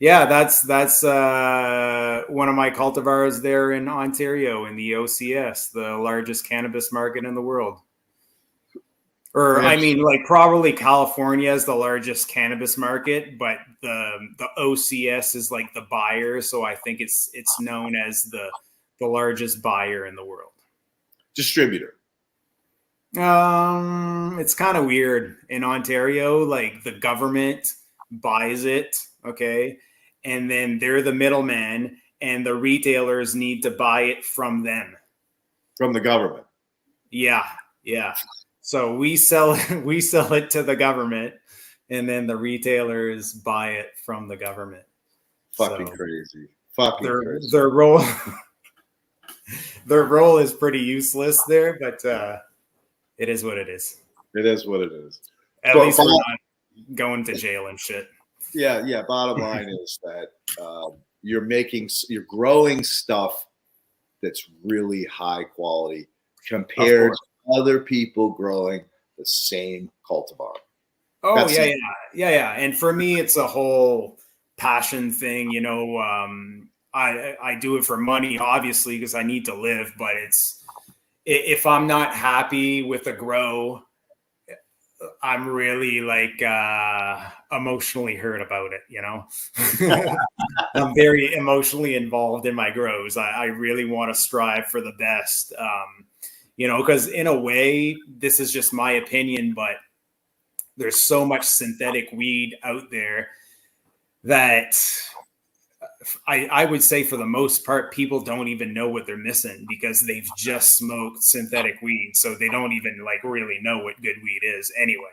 Yeah, that's one of my cultivars there in Ontario in the OCS, the largest cannabis market in the world. Or Yeah. I mean, like probably California is the largest cannabis market, but the OCS is like the buyer, so I think it's known as the largest buyer in the world. Distributor. It's kind of weird in Ontario. Like the government buys it, okay, and then they're the middleman, and the retailers need to buy it from them. From the government. Yeah, yeah. So we sell we sell it to the government, and then the retailers buy it from the government. Fucking So crazy. Fucking crazy. their role their role is pretty useless there, but it is what it is. It is what it is. At So, least we're not going to jail and shit. yeah. Bottom line is that you're growing stuff that's really high quality compared to other people growing the same cultivar. Oh, That's yeah. And for me, it's a whole passion thing. You know, I do it for money, obviously, because I need to live. But if I'm not happy with a grow, I'm really like emotionally hurt about it. You know, I'm very emotionally involved in my grows. I really want to strive for the best. You know, because in a way, this is just my opinion, but there's so much synthetic weed out there that I would say for the most part, people don't even know what they're missing because they've just smoked synthetic weed. So they don't even like really know what good weed is anyway.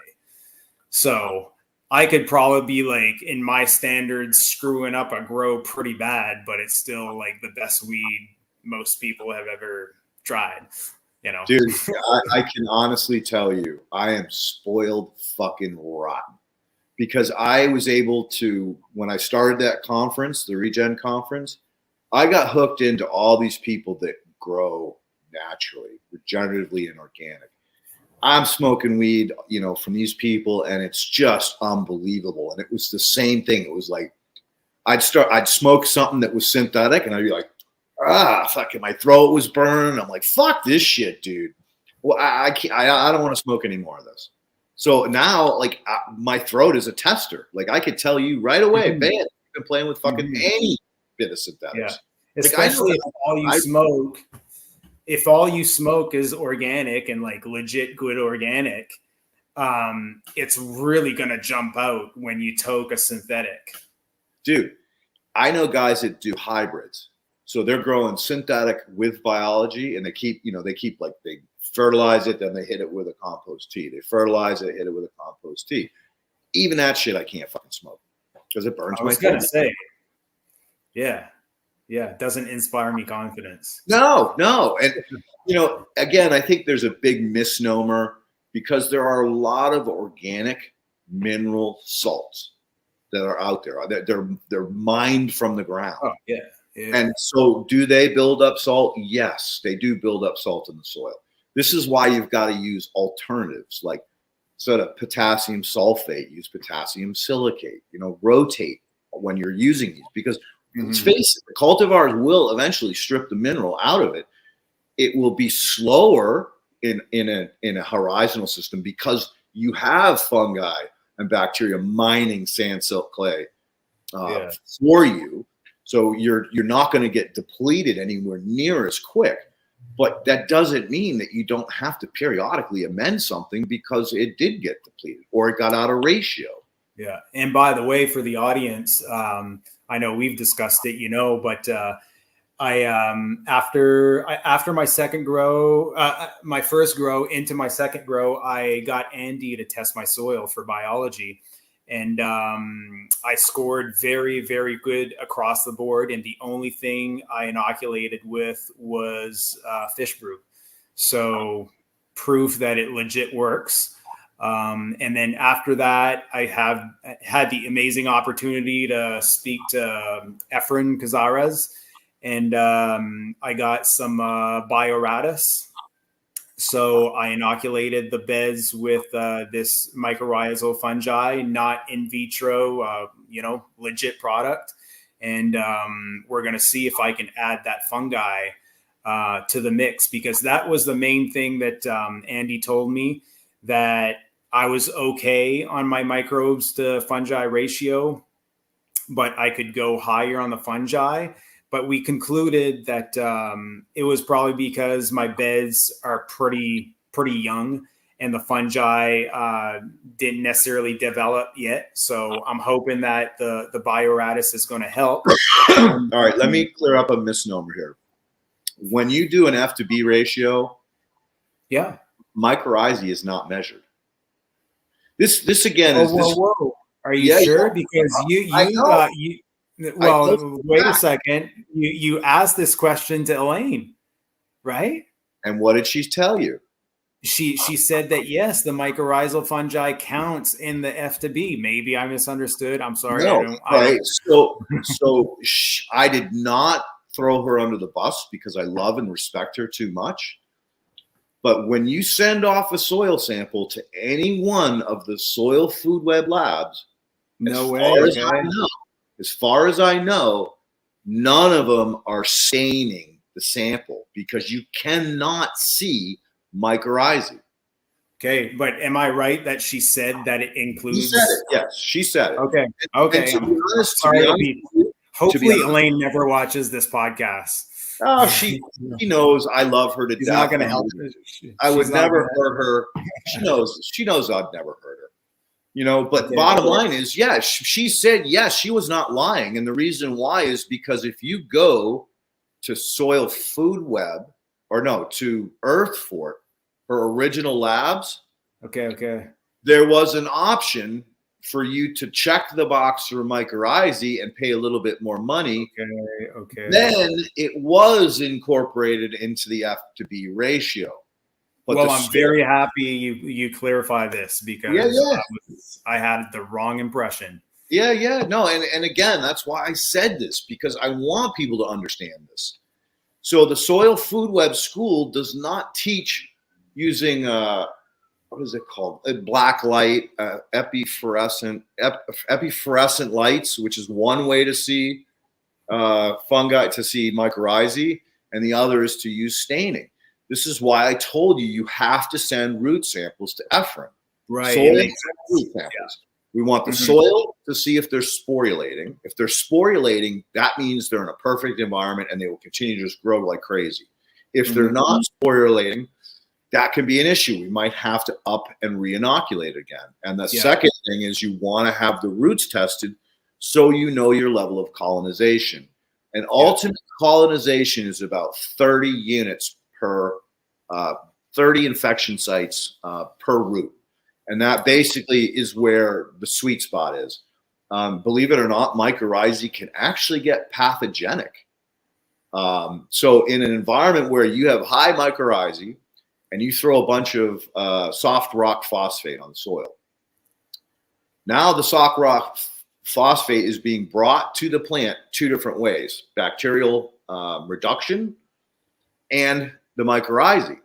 So I could probably be like in my standards screwing up a grow pretty bad, but it's still like the best weed most people have ever tried. You know, dude, I can honestly tell you, I am spoiled fucking rotten because I was able to, when I started that conference, the Regen conference, I got hooked into all these people that grow naturally, regeneratively, and organic. I'm smoking weed, you know, from these people, and it's just unbelievable. And it was the same thing. It was like I'd smoke something that was synthetic, and I'd be like, fucking my throat was burned. I'm like, fuck this shit, dude. Well, I can't, I don't want to smoke any more of this. So now, like, my throat is a tester. Like, I could tell you right away, man, you've been playing with fucking any bit of synthetics. Yeah. Especially if all you smoke is organic and like legit good organic, it's really gonna jump out when you toke a synthetic. Dude, I know guys that do hybrids. So they're growing synthetic with biology, and they keep like they fertilize it, then they hit it with a compost tea. They fertilize it, hit it with a compost tea. Even that shit I can't fucking smoke because it burns my throat. Yeah, it doesn't inspire me confidence. No. And, you know, again, I think there's a big misnomer because there are a lot of organic mineral salts that are out there. They're mined from the ground. Oh, yeah. And so do they build up salt? Yes, they do build up salt in the soil. This is why you've got to use alternatives like instead of potassium sulfate, use potassium silicate, you know, rotate when you're using these because let's face it, the cultivars will eventually strip the mineral out of it. It will be slower in a horizontal system because you have fungi and bacteria mining sand, silt, clay for you. So you're not going to get depleted anywhere near as quick. But that doesn't mean that you don't have to periodically amend something because it did get depleted or it got out of ratio. Yeah. And by the way, for the audience, I know we've discussed it, you know, but after my second grow, my first grow into my second grow, I got Andy to test my soil for biology. And I scored very, very good across the board. And the only thing I inoculated with was fish brew. So proof that it legit works. And then after that, I have had the amazing opportunity to speak to Efren Cazares. And I got some Bioratus. So I inoculated the beds with this mycorrhizal fungi, not in vitro, legit product. And we're going to see if I can add that fungi to the mix, because that was the main thing that Andy told me, that I was okay on my microbes to fungi ratio, but I could go higher on the fungi. But we concluded that it was probably because my beds are pretty young and the fungi didn't necessarily develop yet. So I'm hoping that the Bioratis is going to help. All right, let me clear up a misnomer here. When you do an F to B ratio, yeah, mycorrhizae is not measured. This again is this. Whoa. Are you sure? Because wait a second. You asked this question to Elaine, right? And what did she tell you? She said that yes, the mycorrhizal fungi counts in the F to B. Maybe I misunderstood. I'm sorry. No, So I did not throw her under the bus because I love and respect her too much. But when you send off a soil sample to any one of the soil food web labs, as far as I know, none of them are staining the sample because you cannot see mycorrhizae. Okay, but am I right that she said that it includes? She said it. Yes, she said it. Okay. And to be honest, hopefully Elaine never watches this podcast. Oh, she knows I love her to death. She's not going to help. I would never hurt her. She knows I'd never hurt her. But bottom line is, she said yes, she was not lying. And the reason why is because if you go to Soil Food Web, to Earth Fort, her original labs. Okay. There was an option for you to check the box for mycorrhizae and pay a little bit more money. Okay. Then it was incorporated into the F to B ratio. But I'm very happy you clarify this, because I had the wrong impression. No, and again, that's why I said this, because I want people to understand this. So the Soil Food Web School does not teach using what is it called? A black light, epiphorescent lights, which is one way to see fungi, to see mycorrhizae, and the other is to use staining. This is why I told you have to send root samples to Ephraim. Right. Root samples. We want the soil to see if they're sporulating. If they're sporulating, that means they're in a perfect environment and they will continue to just grow like crazy. If they're not sporulating, that can be an issue. We might have to up and re-inoculate again. And the second thing is you want to have the roots tested so you know your level of colonization. And ultimate colonization is about 30 units per 30 infection sites per root. And that basically is where the sweet spot is. Believe it or not, mycorrhizae can actually get pathogenic. So in an environment where you have high mycorrhizae, and you throw a bunch of soft rock phosphate on the soil. Now the soft rock phosphate is being brought to the plant two different ways: bacterial reduction and the mycorrhizae.